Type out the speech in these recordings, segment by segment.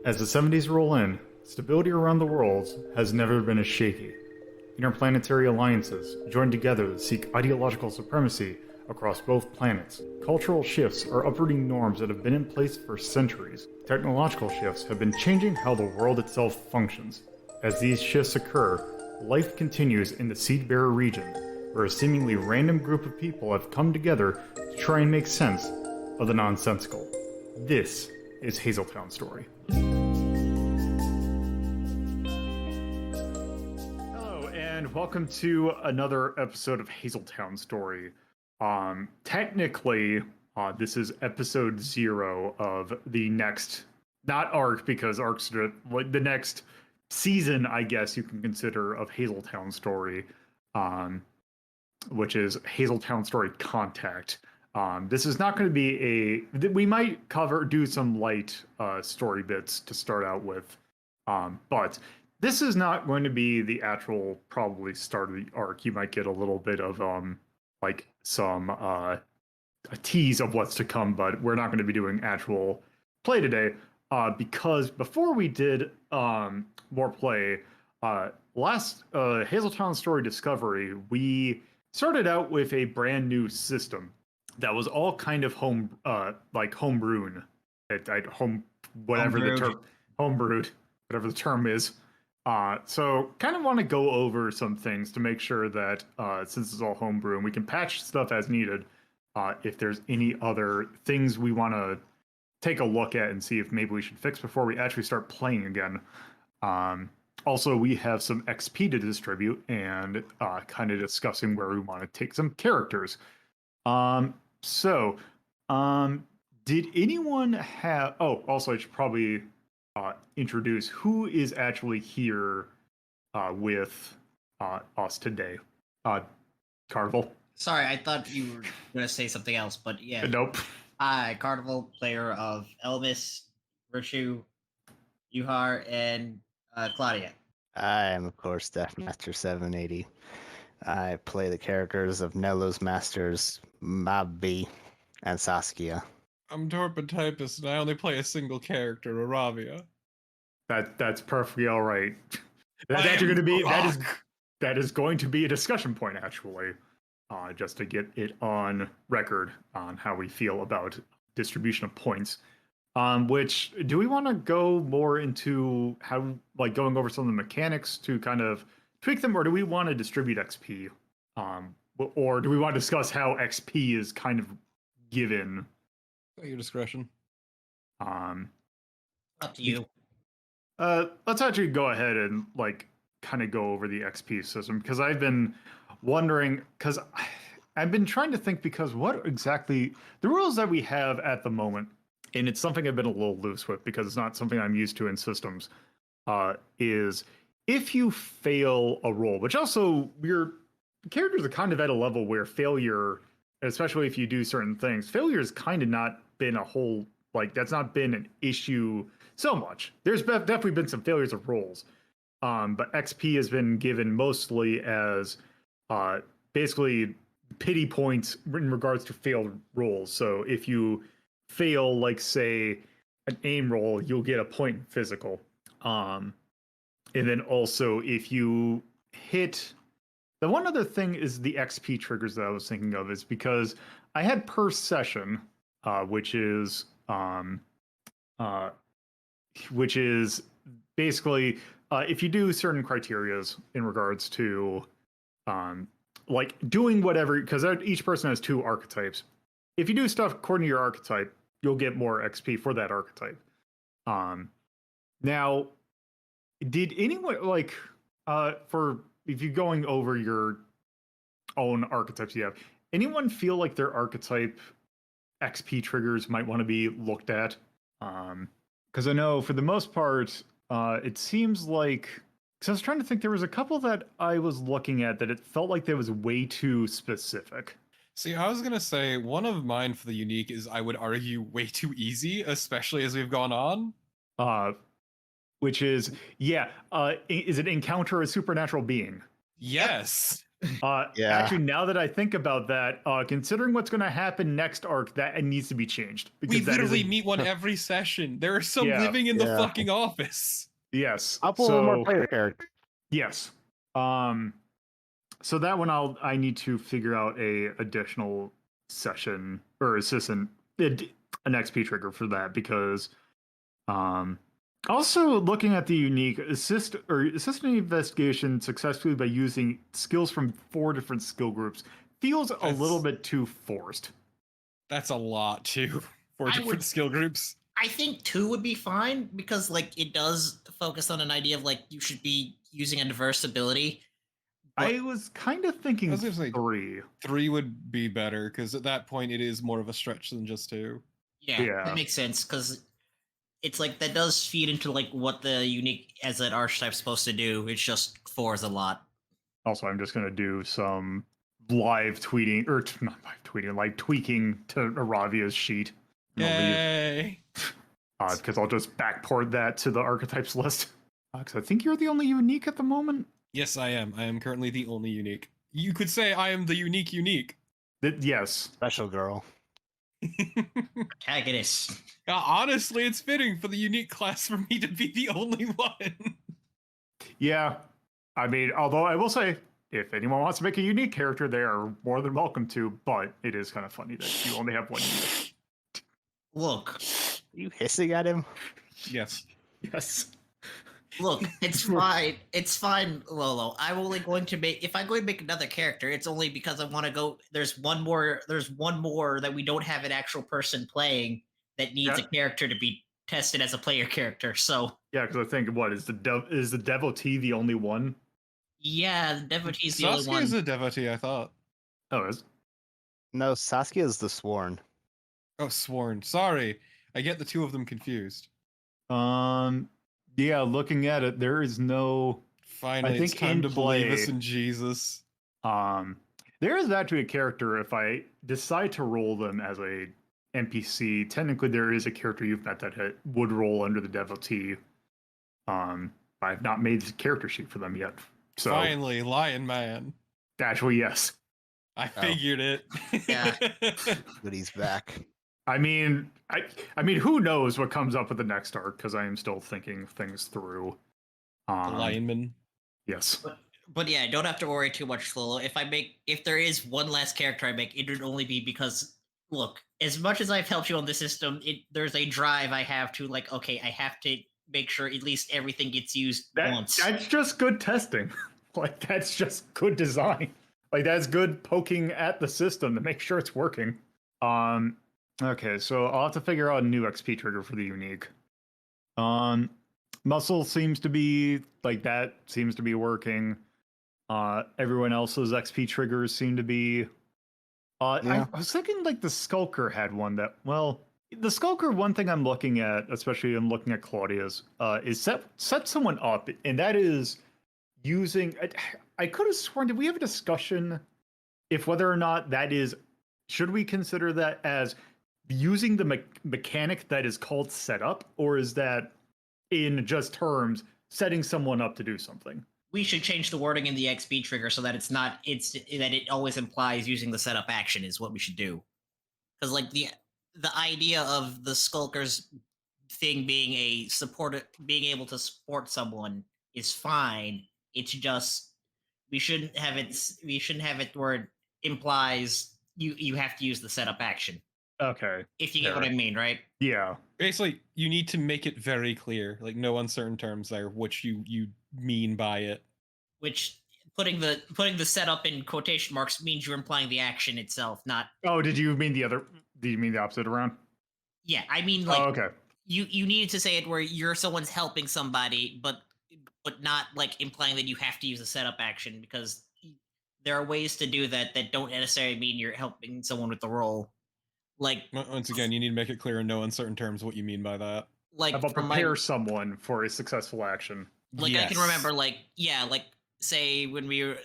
As the 70s roll in, stability around the world has never been as shaky. Interplanetary alliances join together to seek ideological supremacy across both planets. Cultural shifts are uprooting norms that have been in place for centuries. Technological shifts have been changing how the world itself functions. As these shifts occur, life continues in the Seedbearer region, where a seemingly random group of people have come together to try and make sense of the nonsensical. This is Hazeltown Story. Hello, and welcome to another episode of Hazeltown Story. Technically, this is episode 0 of the next, not arc, because arcs are the next season, I guess you can consider, of Hazeltown Story, which is Hazeltown Story Contact. This is not going to be we might do some light story bits to start out with, but this is not going to be the actual probably start of the arc. You might get a little bit of like some a tease of what's to come, but we're not going to be doing actual play today, because before we did more play, last Hazeltown Story Discovery, we started out with a brand new system that was all kind of homebrewed, homebrewed, whatever the term is. So kind of want to go over some things to make sure that since it's all homebrew, and we can patch stuff as needed, if there's any other things we want to take a look at and see if maybe we should fix before we actually start playing again. Also, we have some XP to distribute and kind of discussing where we want to take some characters. Did anyone have... Oh, also, I should probably introduce who is actually here with us today. Carnival. Sorry, I thought you were going to say something else, but yeah. Nope. Hi, Carnival, player of Elvis, Virtue, Yuhar, and Claudia. I am, of course, Deathmaster 780. I play the characters of Nello's Masters, Mabby, and Saskia. I'm TorpidTypist, and I only play a single character, Aravia. That's perfectly all right. That's I actually going to be am that is going to be a discussion point, actually, just to get it on record on how we feel about distribution of points. Which, do we want to go more into how, like, going over some of the mechanics to kind of tweak them, or do we want to distribute XP? Or do we want to discuss how XP is kind of given? At your discretion. Up to you. Let's actually go ahead and like kind of go over the XP system, because I've been wondering, because I've been trying to think, because what exactly the rules that we have at the moment, and it's something I've been a little loose with because it's not something I'm used to in systems, is if you fail a roll, which also your characters are kind of at a level where failure, especially if you do certain things, failure has kind of not been a whole, like, that's not been an issue so much. There's definitely been some failures of rolls, but XP has been given mostly as basically pity points in regards to failed rolls. So if you fail, like, say, an aim roll, you'll get a point in physical. And then also if you hit... The one other thing is the XP triggers that I was thinking of, is because I had per session, which is basically if you do certain criterias in regards to like doing whatever, because each person has 2 archetypes. If you do stuff according to your archetype, you'll get more XP for that archetype. Now, did anyone, like, for if you're going over your own archetypes you have, anyone feel like their archetype XP triggers might want to be looked at? Because I know for the most part, it seems like, because I was trying to think, there was a couple that I was looking at that it felt like they was way too specific. See, I was going to say, one of mine for the unique is, I would argue, way too easy, especially as we've gone on. Which is, is it encounter a supernatural being? Yes. Yeah. Actually, now that I think about that, considering what's going to happen next arc, that it needs to be changed. We that is literally meet one every session. There are some Yeah. living in the Yeah. fucking office. Yes. I'll pull more player character. Yes. So that one I need to figure out a additional session or assistant an XP trigger for that because also looking at the unique assistant investigation successfully by using skills from 4 different skill groups feels a little bit too forced. That's a lot too for different skill groups. I think 2 would be fine because like it does focus on an idea of like you should be using a diverse ability. I was kind of thinking I was gonna say 3. 3 would be better because at that point it is more of a stretch than just 2. Yeah, that makes sense because it's like that does feed into like what the unique as an archetype's supposed to do. It's just 4 is a lot. Also, I'm just gonna do some live tweeting or not live tweeting, like tweaking to Aravia's sheet. Yay! Because I'll just backport that to the archetypes list. Because I think you're the only unique at the moment. Yes, I am. I am currently the only unique. You could say I am the unique. Yes. Special girl. Protagonist. Honestly, it's fitting for the unique class for me to be the only one. Yeah. I mean, although I will say, if anyone wants to make a unique character, they are more than welcome to, but it is kind of funny that you only have one unique. Look. Are you hissing at him? Yes. Yes. Look, it's fine. It's fine, Lolo. I'm only going to make if I'm going to make another character, it's only because I want to go. There's one more that we don't have an actual person playing that needs a character to be tested as a player character. So yeah, because I think is the devotee the only one? Yeah, the devotee's the only Saskia one. is a devotee, I thought. Oh, is No, Saskia is the sworn. Oh, sworn. Sorry. I get the 2 of them confused. Yeah, looking at it, there is no. Finally, I think it's time to believe us play, in Jesus. There is actually a character if I decide to roll them as a NPC. Technically, there is a character you've met that would roll under the devotee. I've not made the character sheet for them yet. So Finally, Lion Man. actually, yes. I figured it. Yeah. But he's back. I mean, who knows what comes up with the next arc? Because I am still thinking things through. The Lionman. Yes. But yeah, don't have to worry too much, Lolo. If there is one last character I make, it would only be because look, as much as I've helped you on the system, there's a drive I have to like. Okay, I have to make sure at least everything gets used once. That's just good testing. Like that's just good design. Like that's good poking at the system to make sure it's working. Okay, so I'll have to figure out a new XP trigger for the unique. Muscle seems to be like that seems to be working. Everyone else's XP triggers seem to be. I was thinking like the Skulker had one that the Skulker. One thing I'm looking at, especially I'm looking at Claudia's, is set someone up, and that is using. I could have sworn. Did we have a discussion if whether or not that is? Should we consider that as using the mechanic that is called setup, or is that in just terms setting someone up to do something? We should change the wording in the XP trigger so that that it always implies using the setup action is what we should do. Because like the idea of the Skulker's thing being being able to support someone is fine. It's just we shouldn't have it where it implies you have to use the setup action. Okay. If you get what I mean, right? Yeah. Basically, you need to make it very clear, like no uncertain terms there, what you mean by it. Which putting the setup in quotation marks means you're implying the action itself, not. Oh, did you mean the opposite around? Yeah, I mean like. Oh, okay. You needed to say it where someone's helping somebody, but not like implying that you have to use a setup action because there are ways to do that don't necessarily mean you're helping someone with the role. Like once again, you need to make it clear in no uncertain terms what you mean by that. Like about prepare someone for a successful action. Like yes. I can remember, like say when we were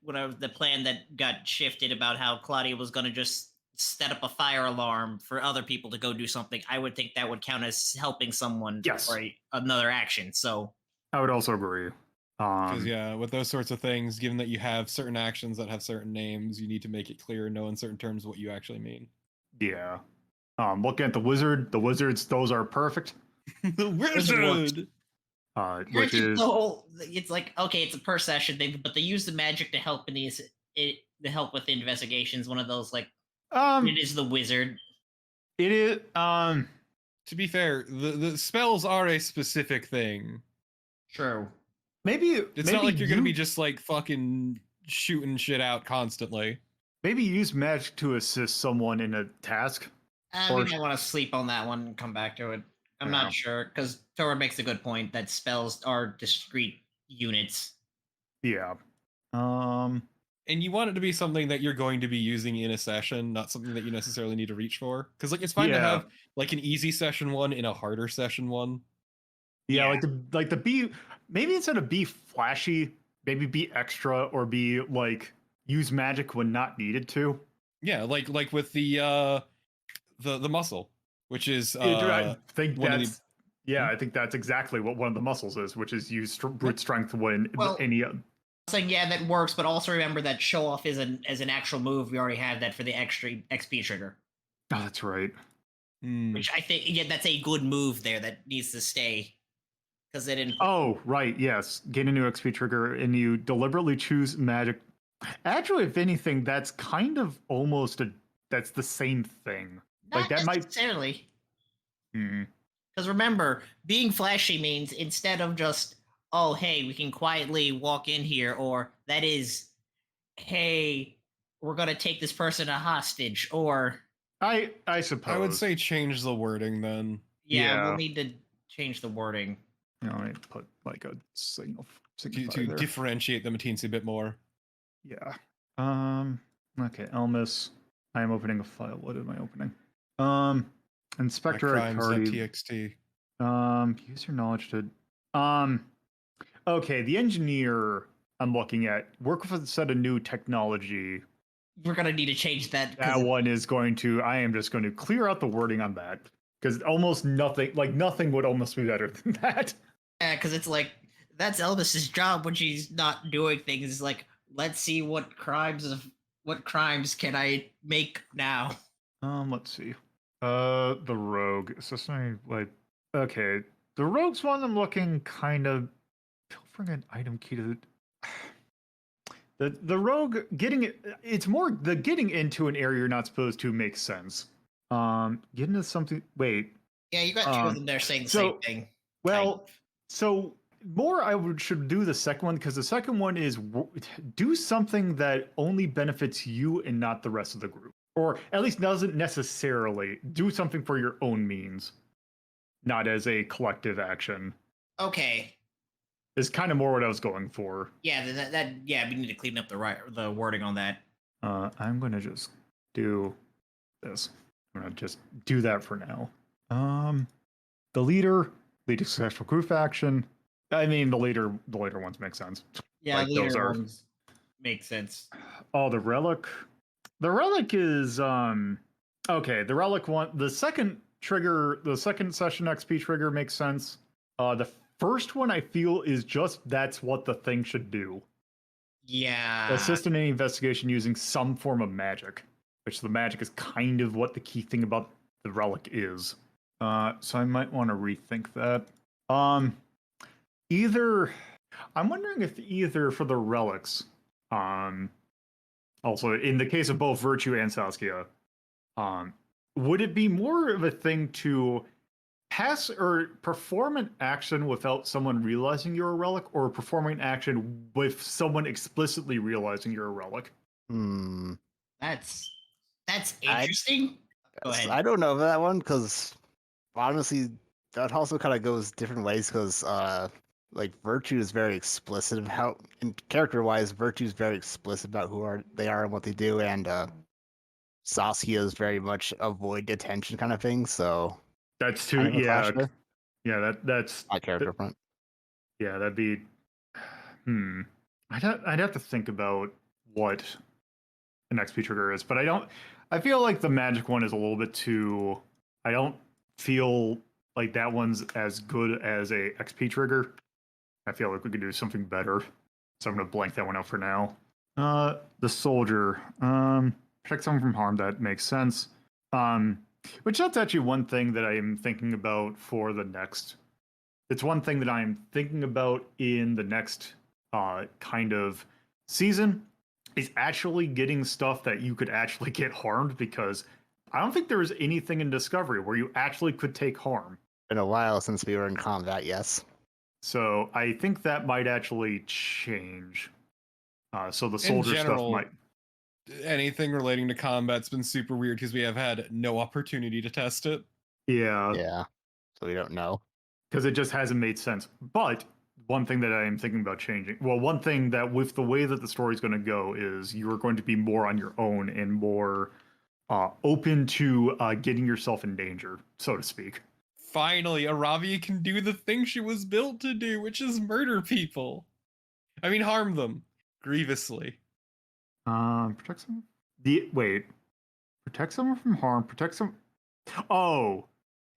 the plan that got shifted about how Claudia was going to just set up a fire alarm for other people to go do something. I would think that would count as helping someone for another action. So I would also agree. Because yeah, with those sorts of things, given that you have certain actions that have certain names, you need to make it clear in no uncertain terms what you actually mean. Yeah. Looking at the wizards, those are perfect. The Wizard works. wizard. Which is the whole. It's like okay, it's a per session thing, but they use the magic to help in these. To help with investigations. One of those like it is the wizard. it is To be fair, the spells are a specific thing. True. maybe It's not like you're gonna be just like fucking shooting shit out constantly. maybe use magic to assist someone in a task. We might want to sleep on that one and come back to it. I'm Yeah. not sure because Torpid makes a good point that spells are discrete units. Yeah. And you want it to be something that you're going to be using in a session, not something that you necessarily need to reach for. Because like it's fine to have like an easy session one in a harder session one. Yeah, like the be maybe instead of be flashy, maybe be extra or be like use magic when not needed to. Yeah, like with the muscle, which is I think one of that's I think that's exactly what one of the muscles is, which is use brute strength when any saying that works, but also remember that show off is an actual move. We already have that for the extra XP trigger. Oh, that's right. Which I think that's a good move there that needs to stay. Because they didn't. Oh, right, yes. Gain a new XP trigger and you deliberately choose magic. Actually, if anything, that's kind of almost that's the same thing. Not like that necessarily. Because remember, being flashy means instead of just, oh, hey, we can quietly walk in here, or that is, hey, we're going to take this person a hostage, or... I suppose. I would say change the wording then. Yeah, we'll need to change the wording. Let me put like a signal to differentiate them a teensy bit more. Yeah. Okay, Elmis. I am opening a file. What am I opening? Inspector crimes.txt. Use your knowledge to okay, the engineer I'm looking at work with a set of new technology. We're gonna need to change that. That one is going to I am just going to clear out the wording on that. Because almost nothing would almost be better than that. Yeah, because it's like that's Elvis's job when she's not doing things. It's like, let's see what crimes can I make now. Let's see. The rogue. Is this like okay? The rogue's one I'm looking kind of pilfering an item key to the rogue getting it's more the getting into an area you're not supposed to makes sense. Get into something. Wait. Yeah, you got two of them there saying the same thing. Well, so more should do the second one because the second one is do something that only benefits you and not the rest of the group, or at least doesn't necessarily do something for your own means, not as a collective action. Okay. Is kind of more what I was going for. Yeah, we need to clean up the wording on that. I'm gonna just do this. I'm gonna just do that for now. The lead a successful group action. I mean, the later ones make sense. Yeah, like those ones make sense. Oh, the relic. The relic is okay. The relic one. The second trigger. The second session XP trigger makes sense. The first one I feel is just that's what the thing should do. Yeah. Assist in any investigation using some form of magic. Which the magic is kind of what the key thing about the relic is. So I might want to rethink that. Either I'm wondering if either for the relics, also in the case of both Virtue and Saskia, would it be more of a thing to pass or perform an action without someone realizing you're a relic, or performing an action with someone explicitly realizing you're a relic? That's interesting. Go ahead. I don't know about that one because honestly, that also kind of goes different ways because like Virtue is very explicit of how, and character-wise, Virtue is very explicit about they are and what they do, and Saskia is very much avoid detention kind of thing. So that's too that's my character front. Yeah, that'd be. I'd have to think about what an XP trigger is, but I feel like the magic one is a little bit too. I don't feel like that one's as good as a XP trigger. I feel like we could do something better. So I'm gonna blank that one out for now. The soldier. Protect someone from harm. That makes sense. Which that's actually one thing that I am thinking about for the next. It's one thing that I'm thinking about in the next kind of season is actually getting stuff that you could actually get harmed, because I don't think there was anything in Discovery where you actually could take harm. Been a while since we were in combat, yes. So I think that might actually change. So the soldier general, stuff might. Anything relating to combat's been super weird because we have had no opportunity to test it. Yeah. Yeah. So we don't know. Because it just hasn't made sense. But one thing that I am thinking about changing, well, one thing that with the way that the story's going to go is you are going to be more on your own and more open to getting yourself in danger, so to speak. Finally, Aravia can do the thing she was built to do, which is murder people. I mean, harm them grievously. Protect someone. Protect someone from harm. Protect some. Oh,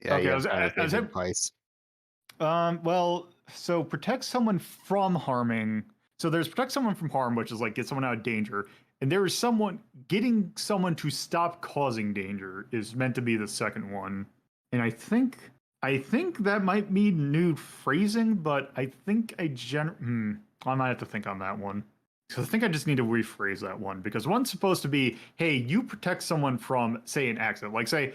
Yeah, okay. yeah, I was advice. well, so protect someone from harming. So there's protect someone from harm, which is like get someone out of danger, and there is someone getting someone to stop causing danger is meant to be the second one, and I think that might need new phrasing, but I think I might have to think on that one. So I think I just need to rephrase that one, because one's supposed to be, hey, you protect someone from, say, an accident. Like, say,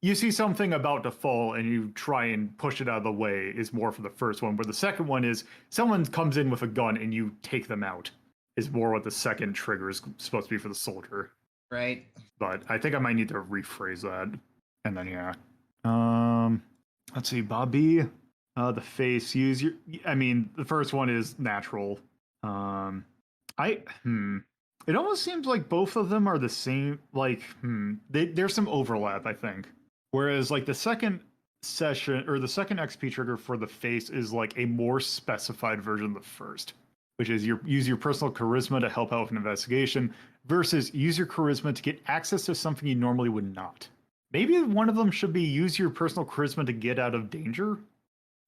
you see something about to fall and you try and push it out of the way is more for the first one, where the second one is someone comes in with a gun and you take them out is more what the second trigger is supposed to be for the soldier. Right. But I think I might need to rephrase that. And then, yeah. Let's see, Bobby. The face, the first one is natural. It almost seems like both of them are the same. Like, there's some overlap, I think. Whereas, like, the second session or the second XP trigger for the face is like a more specified version of the first, which is use your personal charisma to help out with an investigation versus use your charisma to get access to something you normally would not. Maybe one of them should be use your personal charisma to get out of danger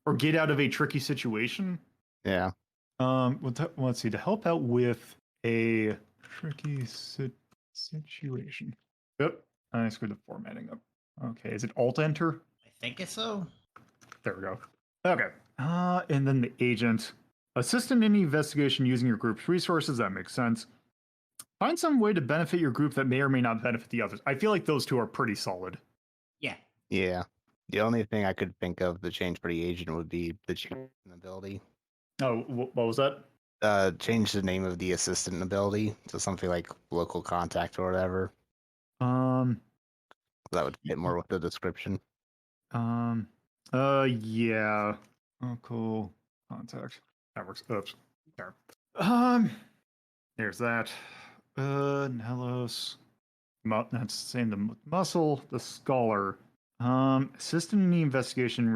or get out of a tricky situation. Yeah. Let's see, to help out with a tricky situation. Yep, I screwed the formatting up. Okay, is it Alt Enter? I think it's so. There we go. Okay. And then the agent. Assist in any investigation using your group's resources. That makes sense. Find some way to benefit your group that may or may not benefit the others. I feel like those two are pretty solid. Yeah. Yeah. The only thing I could think of to change for the agent would be the change in ability. Oh, what was that? Change the name of the assistant ability to something like local contact or whatever. That would fit more with the description. Yeah. Oh, cool. Contact. That works. Oops. There. There's that. Nelos. That's the same. The muscle. The scholar. Assist in the investigation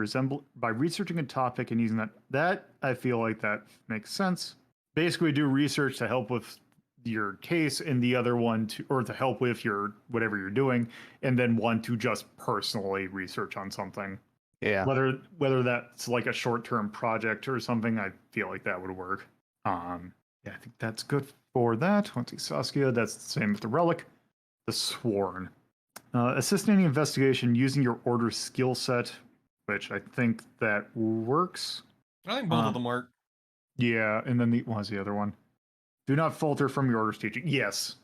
by researching a topic and using that. That I feel like that makes sense. Basically, do research to help with your case, and the other one to help with your whatever you're doing, and then one to just personally research on something. Yeah. Whether that's like a short-term project or something, I feel like that would work. Yeah, I think that's good for that. Let's see, Saskia. That's the same with the relic. The sworn. Assist in any investigation using your order skill set, which I think that works. I think both of them work. Yeah, and then what was the other one? Do not falter from your orders teaching. Yes,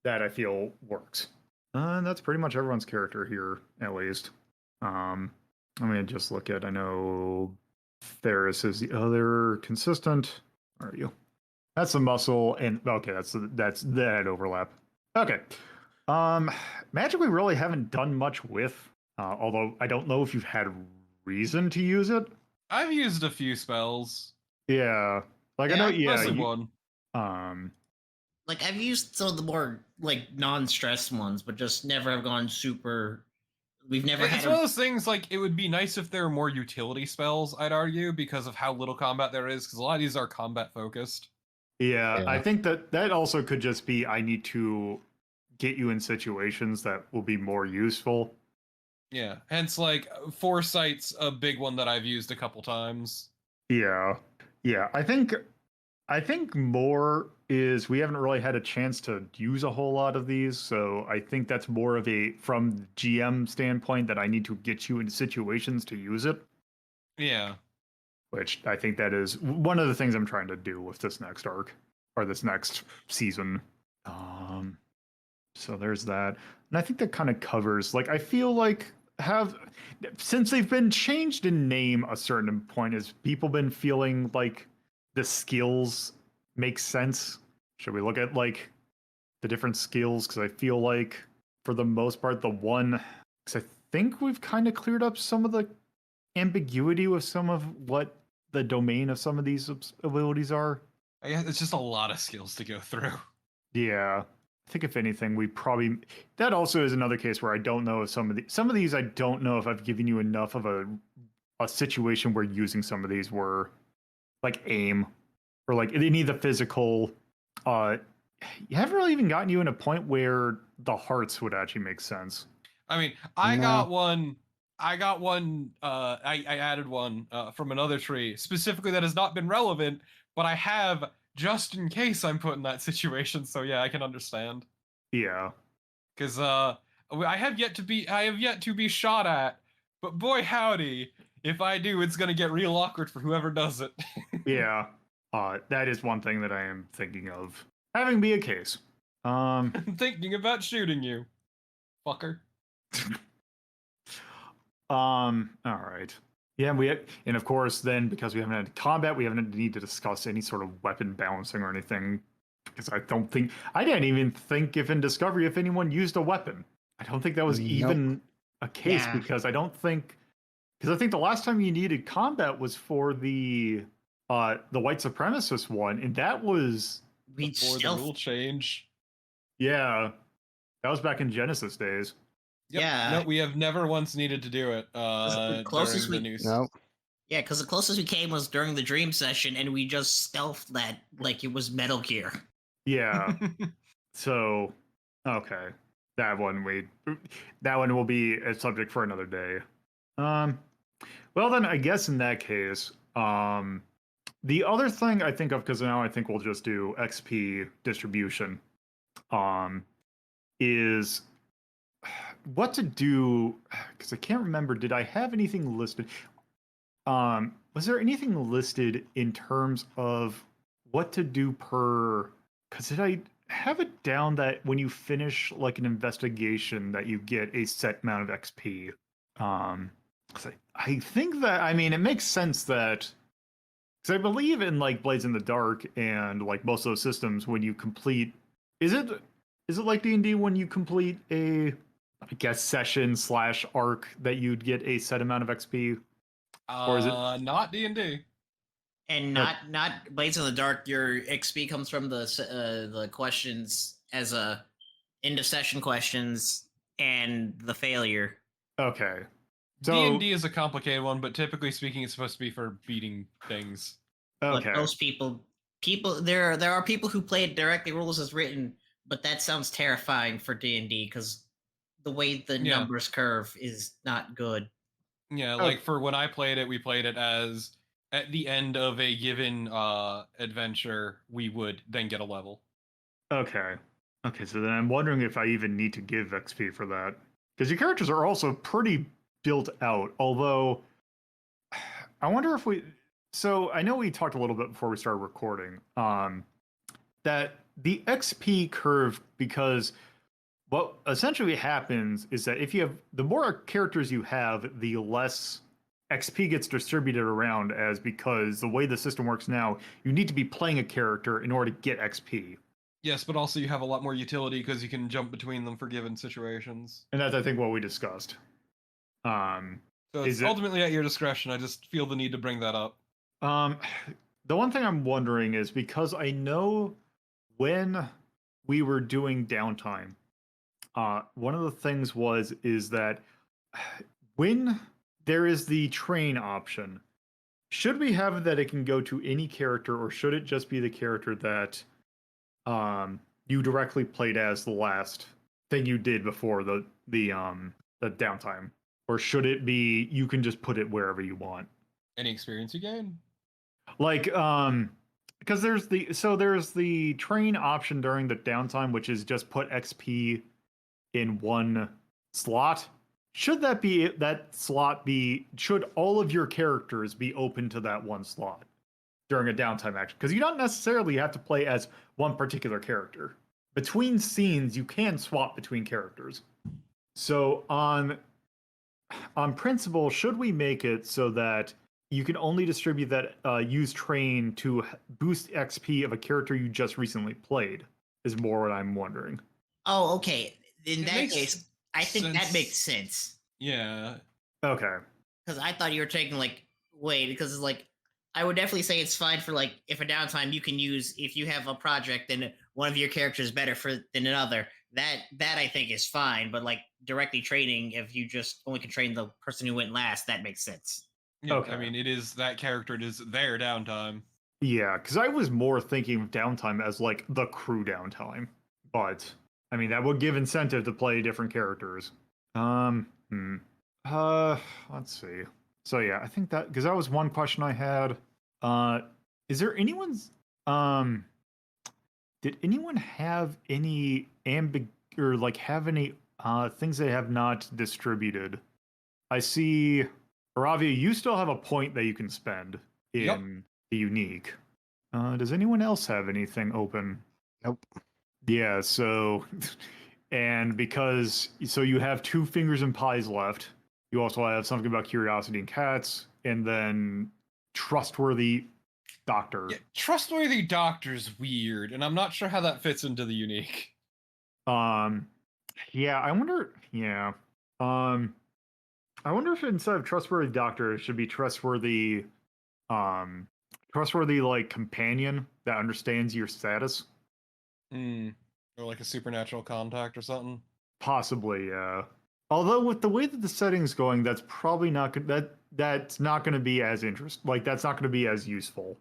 that I feel works. And that's pretty much everyone's character here, at least. I'm gonna just look at. I know Ferris is the other consistent. Where are you? That's the muscle, and okay, that's that overlap. Okay. Magic we really haven't done much with, although I don't know if you've had reason to use it. I've used a few spells. Yeah, like I know. Yeah, mostly one. Like I've used some of the more like non-stress ones, but just never have gone super. We've never had. It's one of those things. Like it would be nice if there were more utility spells. I'd argue because of how little combat there is, because a lot of these are combat focused. Yeah, I think that also could just be I need to get you in situations that will be more useful. Yeah, hence like Foresight's a big one that I've used a couple times. Yeah, Yeah, I think more is we haven't really had a chance to use a whole lot of these, so I think that's more of a from the GM standpoint that I need to get you into situations to use it, Yeah. which I think that is one of the things I'm trying to do with this next arc or this next season. So there's that. And I think that kind of covers, like, I feel like since they've been changed in name a certain point, has people been feeling like the skills make sense? Should we look at like the different skills? Because I feel like for the most part, because I think we've kind of cleared up some of the ambiguity with some of what the domain of some of these abilities are. I guess it's just a lot of skills to go through. Yeah. I think if anything, that also is another case where I don't know if some of these I don't know if I've given you enough of a situation where using some of these were like aim or like any of the physical. You haven't really even gotten you in a point where the hearts would actually make sense. I mean, I got one. I added one from another tree specifically that has not been relevant, but I have just in case I'm put in that situation. So yeah, I can understand. Yeah. Because I have yet to be shot at, but boy howdy, if I do, it's gonna get real awkward for whoever does it. Yeah. That is one thing that I am thinking of having be a case. I'm thinking about shooting you, fucker. All right. Yeah, and of course, then because we haven't had combat, we haven't need to discuss any sort of weapon balancing or anything. Because I didn't even think if in Discovery if anyone used a weapon. I don't think that was even a case because I think the last time you needed combat was for the white supremacist one, and that was before the rule change. Yeah, that was back in Genesis days. Yep. Yeah. No, we have never once needed to do it. The closest during the news. No. Yeah, because the closest we came was during the dream session, and we just stealthed that like it was Metal Gear. Yeah. So, okay, that one will be a subject for another day. Well then, I guess in that case, the other thing I think of, because now I think we'll just do XP distribution, is what to do, because I can't remember, did I have anything listed? Was there anything listed in terms of what to do per, because did I have it down that when you finish like an investigation that you get a set amount of XP? I think that, I mean, it makes sense that, because I believe in like Blades in the Dark and like most of those systems, when you complete, is it like D&D when you complete a, I guess, session / arc that you'd get a set amount of XP? Or is it not D&D? And not Blades in the Dark. Your XP comes from the questions as a end of session questions and the failure. Okay. So D&D is a complicated one, but typically speaking, it's supposed to be for beating things. Okay. But most people there are people who play it directly rules as written, but that sounds terrifying for D&D because the way the numbers curve is not good. Yeah, like for when I played it, we played it as at the end of a given adventure, we would then get a level. Okay. Okay, so then I'm wondering if I even need to give XP for that. Because your characters are also pretty built out, although I wonder if so I know we talked a little bit before we started recording, that the XP curve, because what essentially happens is that if you have, the more characters you have, the less XP gets distributed around, as because the way the system works now, you need to be playing a character in order to get XP. Yes, but also you have a lot more utility because you can jump between them for given situations. And that's, I think, what we discussed. So it's ultimately at your discretion. I just feel the need to bring that up. The one thing I'm wondering is, because I know when we were doing downtime, one of the things is that when there is the train option, should we have that it can go to any character, or should it just be the character that you directly played as the last thing you did before the downtime? Or should it be you can just put it wherever you want? Any experience you gain? Like, because there's the train option during the downtime, which is just put XP in one slot. Should should all of your characters be open to that one slot during a downtime action? Because you don't necessarily have to play as one particular character. Between scenes, you can swap between characters. So on principle, should we make it so that you can only distribute that use train to boost XP of a character you just recently played? Is more what I'm wondering. Oh, okay. In It that makes case, I think that makes sense. Yeah. Okay. Because I thought you were taking like wait, because it's like I would definitely say it's fine for like if a downtime you can use if you have a project then one of your characters is better than another. That I think is fine, but like directly training if you just only can train the person who went last, that makes sense. Yeah, Okay. I mean, it is that character. It is their downtime. Yeah, because I was more thinking of downtime as like the crew downtime, but I mean that would give incentive to play different characters. Let's see. So yeah, I think that because that was one question I had. Is there anyone's did anyone have any or like have any things they have not distributed? I see, Aravia, you still have a point that you can spend in Yep. the unique. Does anyone else have anything open? Nope. Yeah, so and because so you have 2 fingers and pies left. You also have something about curiosity and cats, and then trustworthy doctor. Yeah, trustworthy doctor's weird, and I'm not sure how that fits into the unique. Yeah, I wonder. Yeah, I wonder if instead of trustworthy doctor, it should be trustworthy, trustworthy like companion that understands your status. Or like a supernatural contact or something. Possibly, yeah. Although with the way that the setting's going, that's probably not that's not going to be as that's not going to be as useful.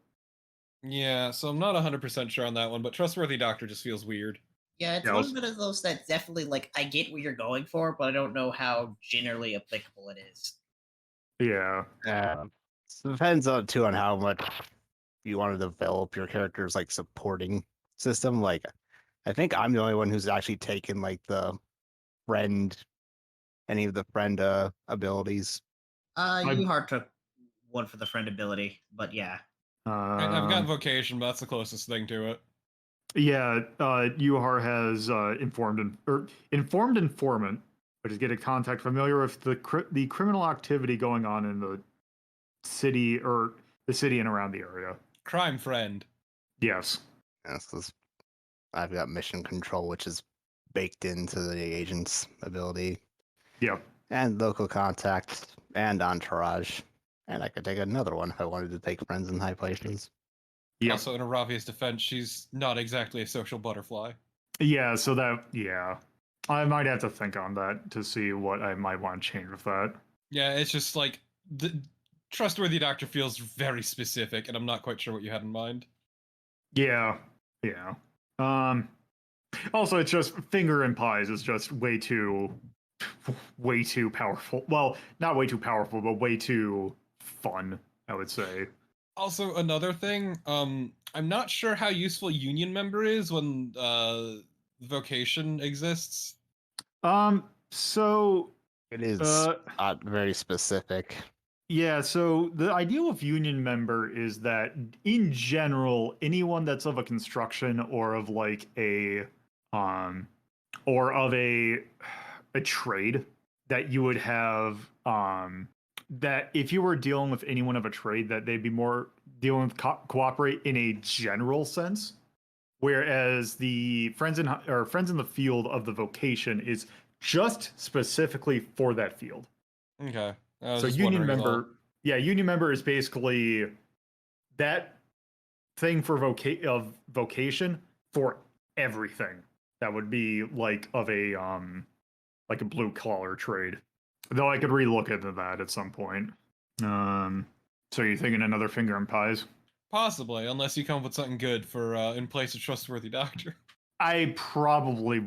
Yeah, so I'm not 100% sure on that one, but trustworthy doctor just feels weird. Yeah, it's Yeah, one of those that definitely like I get what you're going for, but I don't know how generally applicable it is. Yeah. So it depends on too on how much you want to develop your character's like supporting system. Like, I think I'm the only one who's actually taken like the friend, any of the friend abilities. Uhart took one for the friend ability, but yeah. I've got vocation, but that's the closest thing to it. Yeah, Uhar has informed informant, which is get a contact familiar with the criminal activity going on in the city and around the area. Crime friend. Yes. Yes, I've got mission control, which is baked into the agent's ability. Yep. And local contact and entourage. And I could take another one if I wanted to take friends in high places. Yep. Also, in Aravia's defense, she's not exactly a social butterfly. Yeah, so I might have to think on that to see what I might want to change with that. Yeah, it's just like the trustworthy doctor feels very specific, and I'm not quite sure what you had in mind. Yeah. Also, it's just finger and pies is just way too powerful. Well, not way too powerful, but way too fun, I would say. Also, another thing, I'm not sure how useful union member is when vocation exists. So it is not very specific. Yeah, so the idea of union member is that in general, anyone that's of a construction or of like a or of a trade that you would have that if you were dealing with anyone of a trade that they'd be more dealing with cooperate in a general sense, whereas the friends in the field of the vocation is just specifically for that field. Okay. So union member is basically that thing for vocation for everything that would be like of a blue collar trade. Though I could relook into that at some point. So you're thinking another finger and pies? Possibly, unless you come up with something good for in place of trustworthy doctor. I probably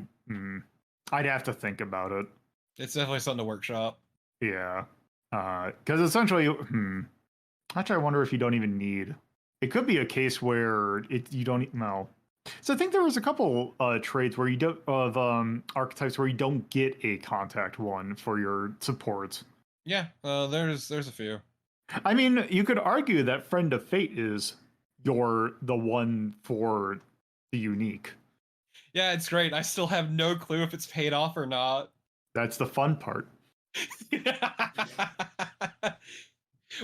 I'd have to think about it. It's definitely something to workshop. Yeah. Because essentially, actually, I wonder if you don't even need it could be a case where you don't know. So I think there was a couple traits where you don't of archetypes where you don't get a contact one for your supports. Yeah, there's a few. I mean, you could argue that Friend of Fate is the one for the unique. Yeah, it's great. I still have no clue if it's paid off or not. That's the fun part.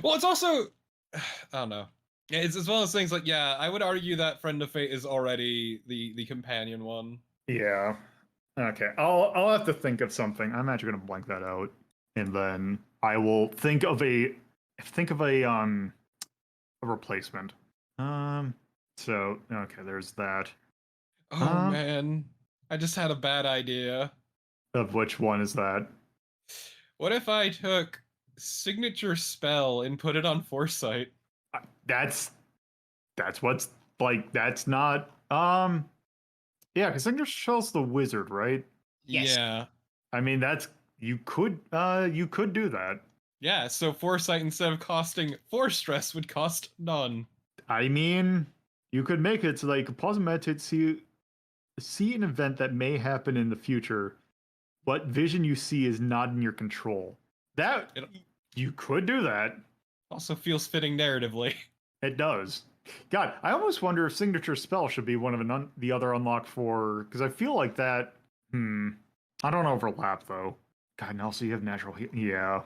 Well, it's also I don't know. Yeah, it's one of those things like, yeah, I would argue that Friend of Fate is already the companion one. Yeah. Okay. I'll have to think of something. I'm actually gonna blank that out, and then I will think of a replacement. So okay, there's that. Oh man, I just had a bad idea. Of which one is that? What if I took signature spell and put it on Foresight? That's what's like. That's not. Yeah, because signature spell's the wizard, right? Yes. Yeah. I mean, you could do that. Yeah, so Foresight instead of costing 4 stress would cost none. I mean, you could make it so that you could pause and meditate, see an event that may happen in the future. What vision you see is not in your control. You could do that. Also feels fitting narratively. It does. God, I almost wonder if signature spell should be one of the other unlock for, because I feel like that. I don't overlap though. God, and also you have natural heal. Yeah.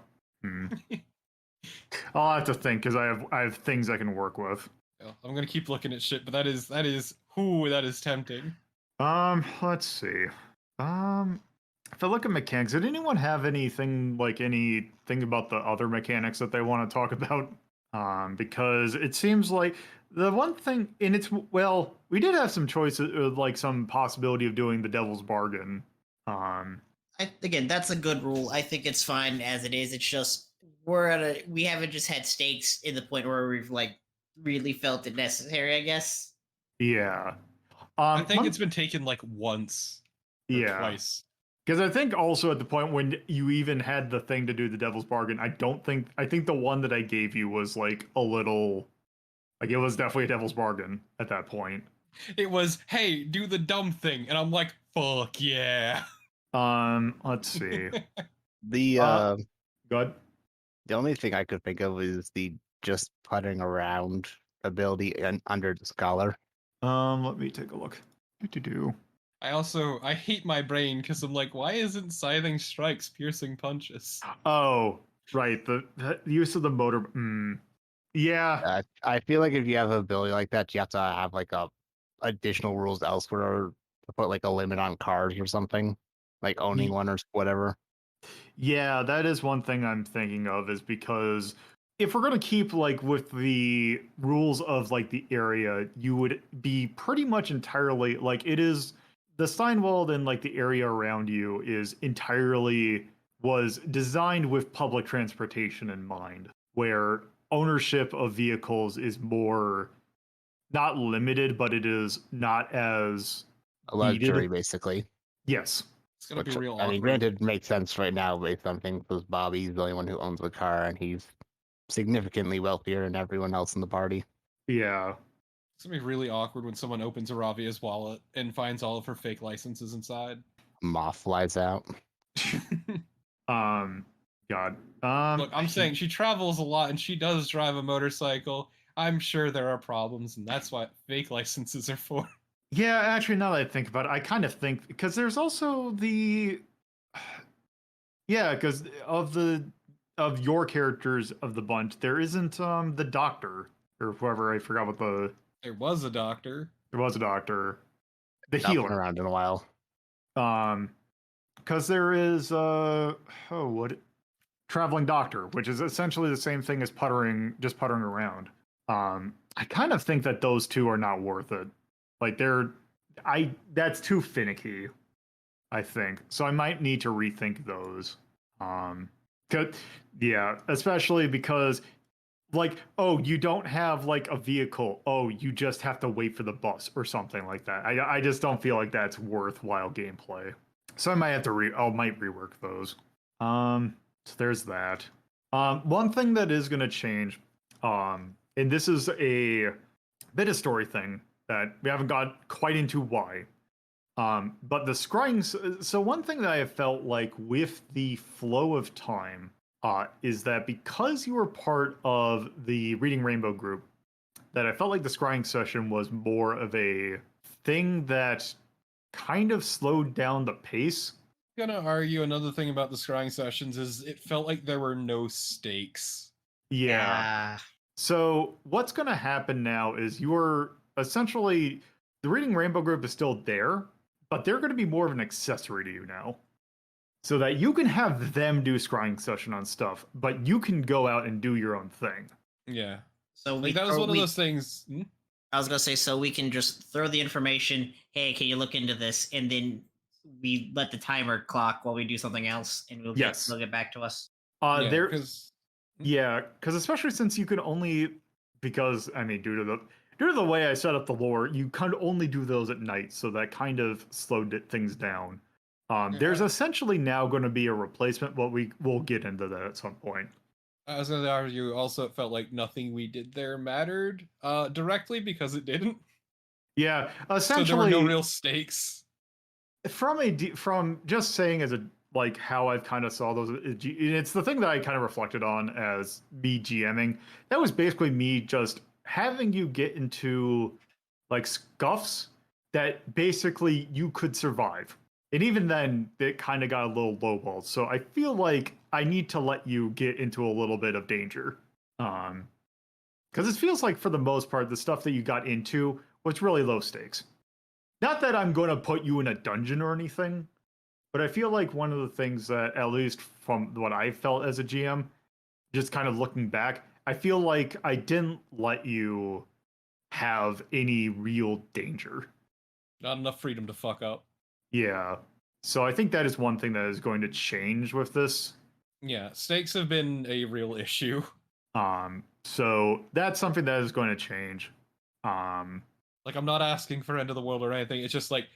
I'll have to think because I have things I can work with. Well, I'm gonna keep looking at shit, but that is that is tempting. Let's see. If I look at mechanics, did anyone have anything about the other mechanics that they want to talk about? Because it seems like the one thing, and we did have some choices, like some possibility of doing the devil's bargain. Again, that's a good rule. I think it's fine as it is. It's just we haven't just had stakes in the point where we've like really felt it necessary, I guess. Yeah. I think it's been taken like once or twice. Because I think also at the point when you even had the thing to do the devil's bargain, I think the one that I gave you was like a little, like it was definitely a devil's bargain at that point. It was, hey, do the dumb thing, and I'm like, fuck yeah. Let's see. The Good. the only thing I could think of is the just putting around ability and under the scholar. Let me take a look. Do. I hate my brain because I'm like, why isn't scything strikes piercing punches? Oh, right. The use of the motor. Yeah. I feel like if you have an ability like that, you have to have like additional rules elsewhere to put like a limit on cards or something, like owning one or whatever. Yeah, that is one thing I'm thinking of, is because if we're going to keep like with the rules of like the area, you would be pretty much entirely like it is the Steinwald, and like the area around you was designed with public transportation in mind, where ownership of vehicles is more not limited, but it is not as A luxury, needed. basically. Yes. It's gonna be Which, real I mean, awkward. granted, makes sense right now based on things because Bobby's the only one who owns the car, and he's significantly wealthier than everyone else in the party. Yeah. It's gonna be really awkward when someone opens Aravia's wallet and finds all of her fake licenses inside. Moth flies out. God. Look, I'm saying she travels a lot and she does drive a motorcycle. I'm sure there are problems, and that's what fake licenses are for. Yeah, actually, now that I think about it, I kind of think because there's also the, yeah, because of your characters of the bunch, there isn't the doctor or whoever. I forgot what There was a doctor. there was a doctor, the Not been healer. around in a while. Because there is traveling doctor, which is essentially the same thing as just puttering around. I kind of think that those two are not worth it. Like that's too finicky, I think. So I might need to rethink those. Yeah, especially because like, oh, you don't have like a vehicle. Oh, you just have to wait for the bus or something like that. I just don't feel like that's worthwhile gameplay. So I might have to might rework those. So there's that. One thing that is going to change, and this is bit of story thing that we haven't got quite into why. But the scrying. So one thing that I have felt like with the flow of time is that because you were part of the Reading Rainbow group, that I felt like the scrying session was more of a thing that kind of slowed down the pace. Gonna argue another thing about the scrying sessions is it felt like there were no stakes. Yeah. So what's going to happen now is you're essentially the Reading Rainbow group is still there, but they're going to be more of an accessory to you now. So that you can have them do scrying session on stuff, but you can go out and do your own thing. Yeah. So Like, that was one of those things. I was gonna say, so we can just throw the information. Hey, can you look into this? And then we let the timer clock while we do something else, and they'll get back to us. Yeah, because especially since you could only, because I mean, due to the way I set up the lore, you can only do those at night, so that kind of slowed things down. There's essentially now going to be a replacement, but we'll get into that at some point. I was going to argue also it felt like nothing we did there mattered directly because it didn't. Yeah, essentially. So there were no real stakes. From just saying as a like how I've kind of saw those, it's the thing that I kind of reflected on as me GMing. That was basically me just having you get into like scuffs that basically you could survive. And even then, it kind of got a little lowballed. So I feel like I need to let you get into a little bit of danger. Because it feels like for the most part, the stuff that you got into was really low stakes. Not that I'm going to put you in a dungeon or anything, but I feel like one of the things that, at least from what I felt as a GM, just kind of looking back, I feel like I didn't let you have any real danger. Not enough freedom to fuck up. Yeah. So I think that is one thing that is going to change with this. Yeah, stakes have been a real issue. So that's something that is going to change. Like, I'm not asking for end of the world or anything. It's just like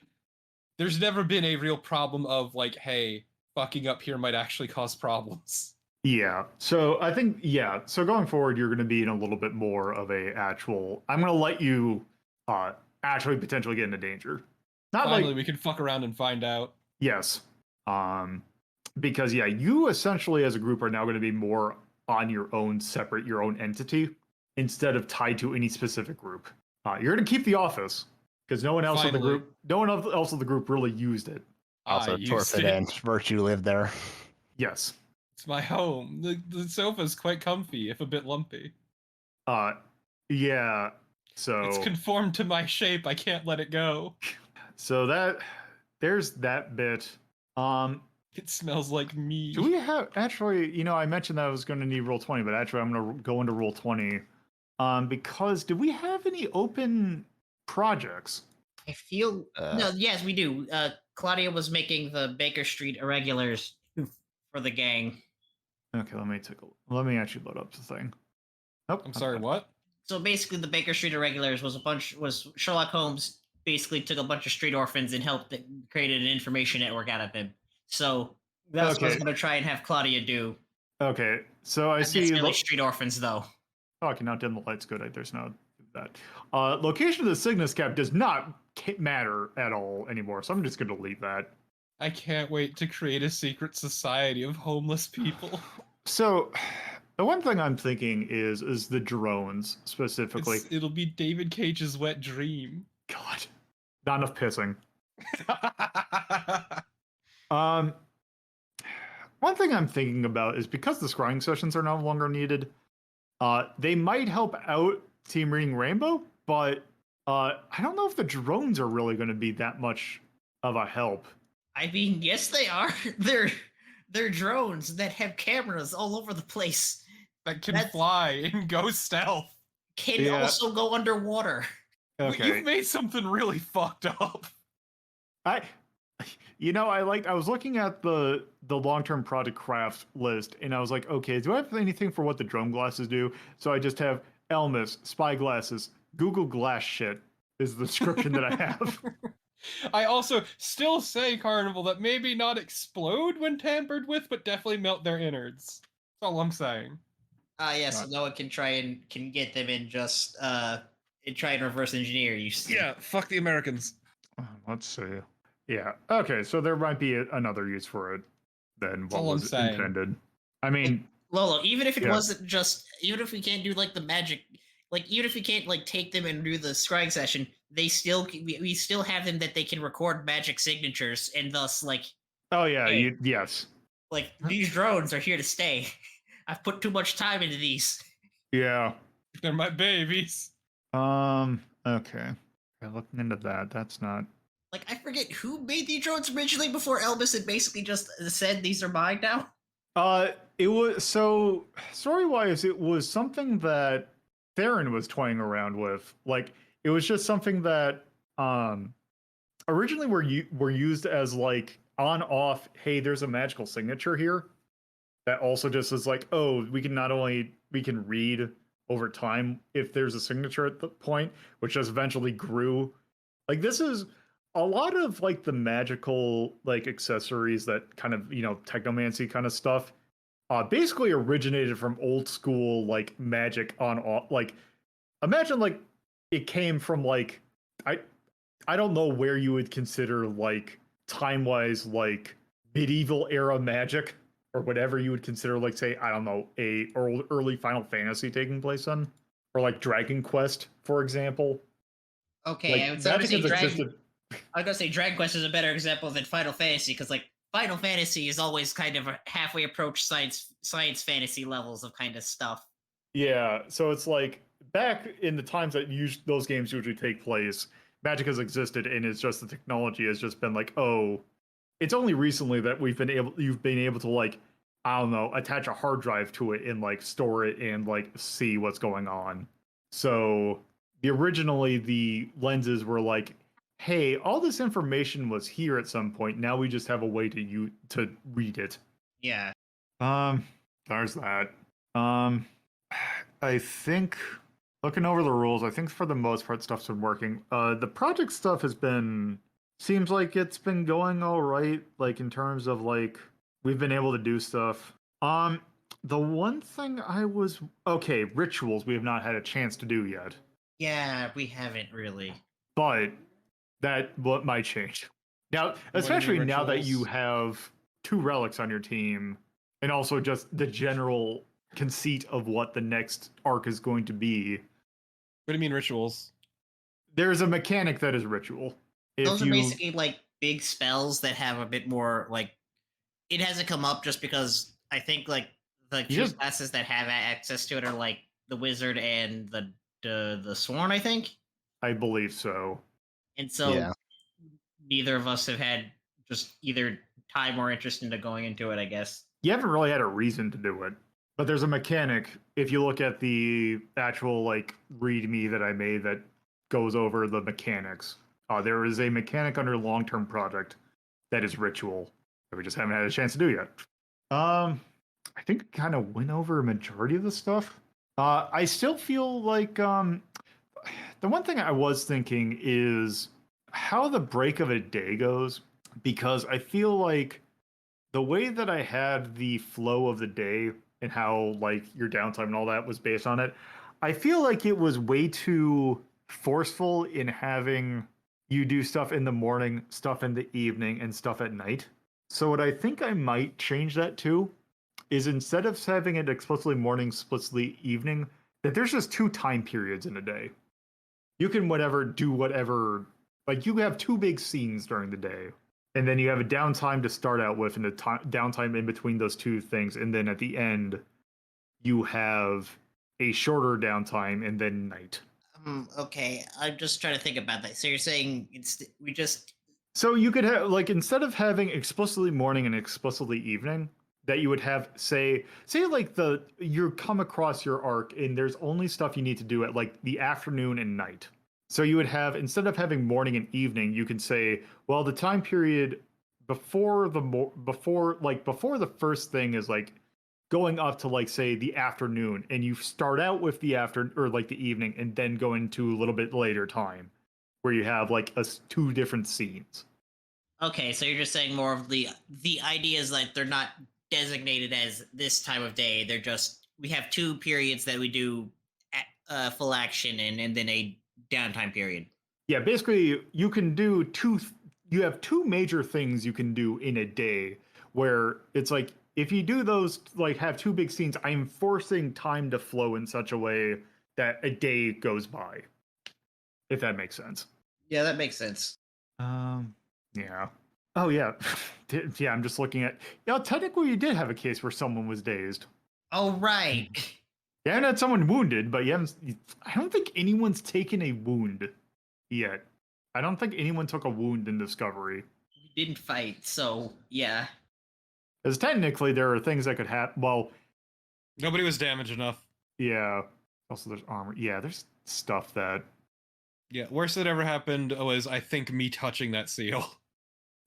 there's never been a real problem of like, hey, fucking up here might actually cause problems. Yeah. So I think, yeah. So going forward, you're going to be in a little bit more of a actual, I'm going to let you actually potentially get into danger. Not Finally, like we can fuck around and find out. Yes. Because yeah, you essentially as a group are now going to be more on your own, separate, your own entity instead of tied to any specific group. You're going to keep the office because no one else in the group really used it. Also, Torpid and Virtue live there. Yes. It's my home. The sofa's quite comfy, if a bit lumpy. Yeah. So it's conformed to my shape. I can't let it go. So there's that bit. It smells like me. Do we have actually? I mentioned that I was going to need Roll20, but actually, I'm going to go into Roll20. Because do we have any open projects? I feel no. Yes, we do. Claudia was making the Baker Street Irregulars for the gang. Okay, let me actually load up the thing. Nope. I'm sorry. What? So basically, the Baker Street Irregulars was Sherlock Holmes basically took a bunch of street orphans and created an information network out of them. So that's what I was going to try and have Claudia do. Okay, so I see street orphans though. Oh, okay, now dim the lights. Good. There's no that. Location of the Cygnus Cap does not matter at all anymore, so I'm just going to leave that. I can't wait to create a secret society of homeless people. So, the one thing I'm thinking is the drones specifically. It'll be David Cage's wet dream. God, not enough pissing. One thing I'm thinking about is because the scrying sessions are no longer needed, they might help out Team Reading Rainbow, but I don't know if the drones are really going to be that much of a help. I mean, yes, they are. They're drones that have cameras all over the place. That can fly and go stealth. Can also go underwater. Okay. You've made something really fucked up. I was looking at the long-term project craft list, and I was like, okay, do I have anything for what the drone glasses do? So I just have Elmas, spy glasses, Google Glass shit is the description that I have. I also still say, Carnival, that maybe not explode when tampered with, but definitely melt their innards. That's all I'm saying. Yes, so no one can try and can get them and just and try and reverse engineer you. Yeah, fuck the Americans. Let's see. Yeah. Okay. So there might be another use for it than what all I'm was saying. intended. I mean, Lolo, even if it Yeah. wasn't just, even if we can't do like the magic, like even if we can't like take them and do the scrying session, they still we still have them that they can record magic signatures and thus oh yeah, Hey. yes, these drones are here to stay. I've put too much time into these. yeah. They're my babies. Okay. Yeah, looking into that. That's not. Like I forget who made the drones originally before Elvis had basically just said these are mine now. It was so story-wise, it was something that Theron was toying around with. Like, it was just something that originally were used as like on-off. Hey, there's a magical signature here. That also just is like, oh, we can read over time if there's a signature at the point, which just eventually grew. Like, this is a lot of like the magical like accessories that kind of technomancy kind of stuff basically originated from old school like magic on off. Like, imagine like it came from like I don't know where you would consider like time wise like medieval era magic or whatever you would consider like, say, I don't know, a early Final Fantasy taking place on, or like Dragon Quest, for example. Okay, Like, I was gonna magic say has Dragon. existed. I was gonna say Dragon Quest is a better example than Final Fantasy because like Final Fantasy is always kind of a halfway approach science fantasy levels of kind of stuff. Yeah, so it's like back in the times that those games usually take place, magic has existed, and it's just the technology has just been like, oh, it's only recently that you've been able to like, I don't know, attach a hard drive to it and like store it and like see what's going on. So originally the lenses were like, hey, all this information was here at some point. Now we just have a way to read it. Yeah. There's that. I think looking over the rules, I think for the most part stuff's been working. The project stuff seems like it's been going all right, like in terms of like we've been able to do stuff. The one thing rituals we have not had a chance to do yet. Yeah, we haven't really. But that what might change. Now, especially now that you rituals? have 2 relics on your team, and also just the general conceit of what the next arc is going to be. What do you mean rituals? There's a mechanic that is ritual. Those are basically like big spells that have a bit more like. It hasn't come up just because I think like the two classes that have access to it are like the wizard and the sworn. I think. I believe so. And so neither of us have had just either time or interest into going into it, I guess. You haven't really had a reason to do it. But there's a mechanic, if you look at the actual like README that I made that goes over the mechanics. There is a mechanic under long-term project that is ritual that we just haven't had a chance to do yet. I think I kind of went over a majority of the stuff. I still feel like the one thing I was thinking is how the break of a day goes, because I feel like the way that I had the flow of the day and how like your downtime and all that was based on it, I feel like it was way too forceful in having you do stuff in the morning, stuff in the evening, and stuff at night. So what I think I might change that to is instead of having it explicitly morning, explicitly evening, that there's just 2 time periods in a day. You can do whatever, like you have 2 big scenes during the day. And then you have a downtime to start out with and a downtime in between those 2 things. And then at the end, you have a shorter downtime and then night. Okay, I'm just trying to think about that. So you're saying So you could have, like, instead of having explicitly morning and explicitly evening, that you would have, say like you come across your arc and there's only stuff you need to do at like the afternoon and night. So you would have, instead of having morning and evening, you could say, well, the time period before the first thing is like going up to like say the afternoon, and you start out with the evening, and then go into a little bit later time where you have like 2 different scenes. Okay, so you're just saying more of the idea is like they're not designated as this time of day. They're just we have 2 periods that we do full action in, and then a downtime period. Yeah, basically, you can do you have two major things you can do in a day where it's like, if you do those, like have two big scenes, I'm forcing time to flow in such a way that a day goes by. If that makes sense. Yeah, that makes sense. Yeah. Oh, yeah. Yeah, I'm just looking at. Yeah, technically, you did have a case where someone was dazed. Oh, right. You haven't had someone wounded, but you haven't. I don't think anyone's taken a wound yet. I don't think anyone took a wound in Discovery. We didn't fight, so yeah. Because technically, there are things that could happen. Well, Nobody was damaged enough. yeah. Also, there's armor. Yeah, there's stuff that. Yeah, worst that ever happened was, I think, me touching that seal.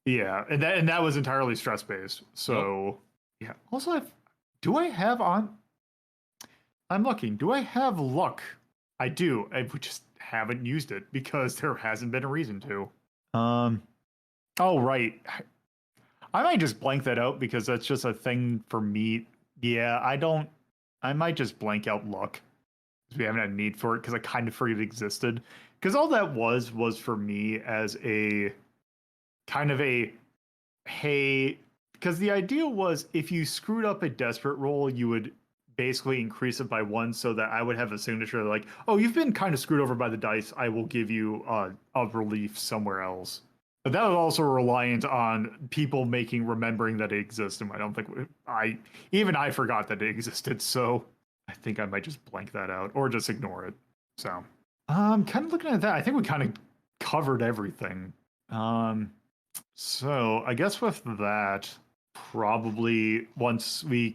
Yeah, and that was entirely stress based. So yeah. Also, do I have on? I'm looking. Do I have luck? I do. I just haven't used it because there hasn't been a reason to. Oh right. I might just blank that out because that's just a thing for me. Yeah, I don't. I might just blank out luck because we haven't had a need for it because I kind of forget it existed. Because all that was for me as a kind of a hey. Because the idea was if you screwed up a desperate roll, you would basically increase it by 1 so that I would have a signature like, oh, you've been kind of screwed over by the dice. I will give you a relief somewhere else. But that was also reliant on people remembering that it existed. I don't think I forgot that it existed. So I think I might just blank that out or just ignore it. So kind of looking at that, I think we kind of covered everything. So I guess with that, probably once I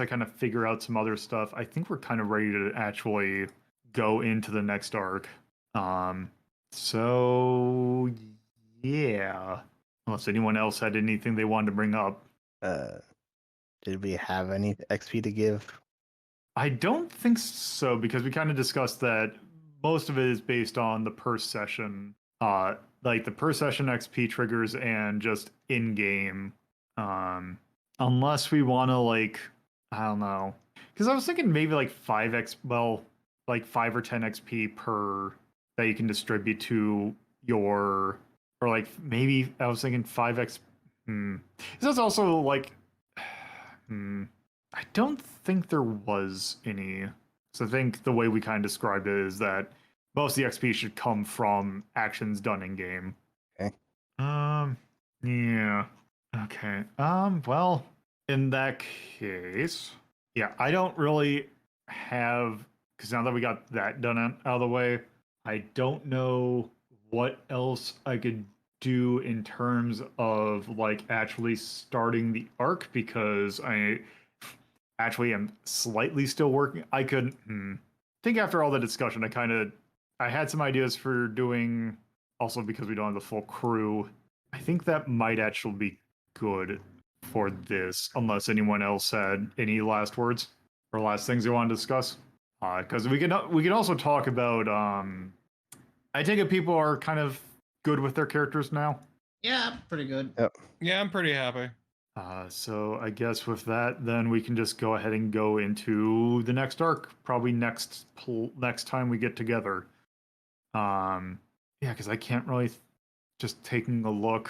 kind of figure out some other stuff, I think we're kind of ready to actually go into the next arc. So yeah, unless anyone else had anything they wanted to bring up. Did we have any XP to give? I don't think so, because we kind of discussed that most of it is based on the per session, like the per session XP triggers and just in game. Unless we want to, like, I don't know, because I was thinking maybe like 5 or 10 XP per that you can distribute to your, or like maybe I was thinking 5x. That's also like, I don't think there was any. So I think the way we kind of described it is that most of the XP should come from actions done in game. Okay. Yeah. Okay. Well, in that case, yeah, I don't really have, because now that we got that done out of the way, I don't know what else I could do in terms of like actually starting the arc, because I actually am slightly still working. I could think after all the discussion, I had some ideas for doing, also because we don't have the full crew. I think that might actually be good for this, unless anyone else had any last words or last things they want to discuss. Because we can also talk about. I take it people are kind of good with their characters now. Yeah, pretty good. Yep. Yeah, I'm pretty happy. So I guess with that, then we can just go ahead and go into the next arc, probably next time we get together. Yeah, because I can't really just taking a look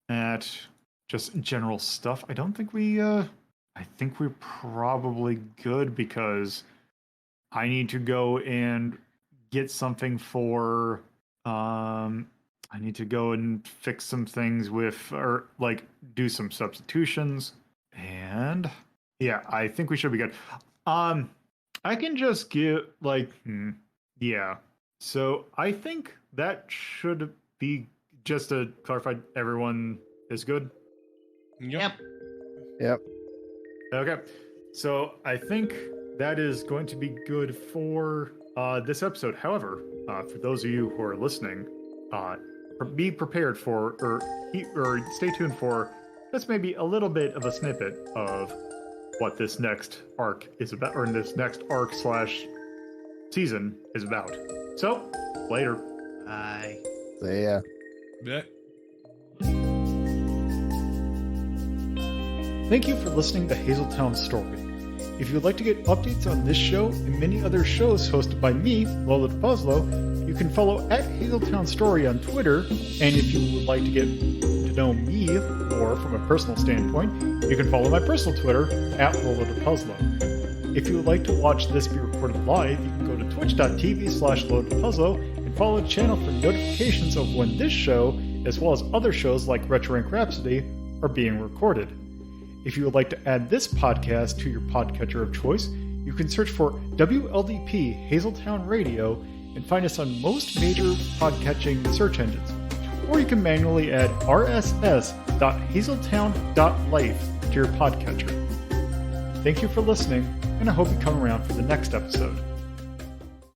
at just general stuff. I don't think I think we're probably good, because I need to go and get something for I need to go and fix some things or like do some substitutions, and yeah, I think we should be good. I can just give like yeah. So I think that should be, just to clarify, everyone is good. Yep. Yep. Okay. So I think that is going to be good for this episode. However, for those of you who are listening, be prepared for, or stay tuned for, this may be a little bit of a snippet of what this next arc is about, or this next arc / season is about. So, later. Bye. So yeah. Yeah. Thank you for listening to Hazeltown Story. If you'd like to get updates on this show and many other shows hosted by me, LoloDePuzlo, you can follow at Hazeltown Story on Twitter, and if you would like to get to know me more from a personal standpoint, you can follow my personal Twitter at LoloDePuzlo. If you would like to watch this be recorded live, you can go to twitch.tv/LoloDePuzlo and follow the channel for notifications of when this show, as well as other shows like Retro Rank Rhapsody, are being recorded. If you would like to add this podcast to your podcatcher of choice, you can search for WLDP Hazeltown Radio and find us on most major podcatching search engines. Or you can manually add rss.hazeltown.life to your podcatcher. Thank you for listening, and I hope you come around for the next episode.